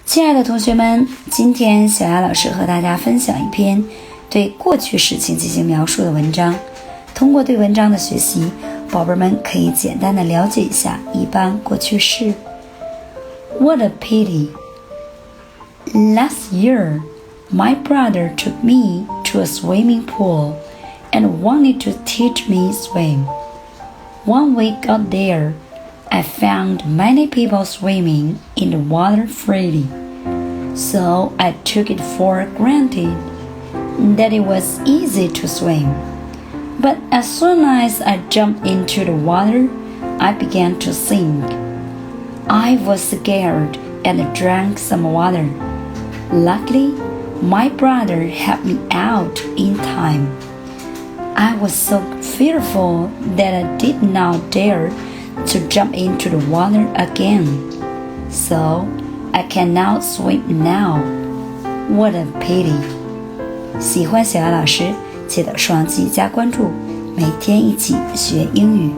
亲爱的同学们，今天小丫老师和大家分享一篇对过去时情进行描述的文章。通过对文章的学习，宝贝们可以简单的了解一下一般过去式。What a pity! Last year, my brother took me to a swimming pool and wanted to teach me swim. When we got there, I found many people swimming in the water freely, so I took it for granted that it was easy to swim. But as soon as I jumped into the water, I began to sink. I was scared and drank some water. Luckily, my brother helped me out in time. I was so fearful that I did not dare to jump into the water again. So, I cannot swim now. What a pity. 喜欢小丫老师，记得双击加关注，每天一起学英语。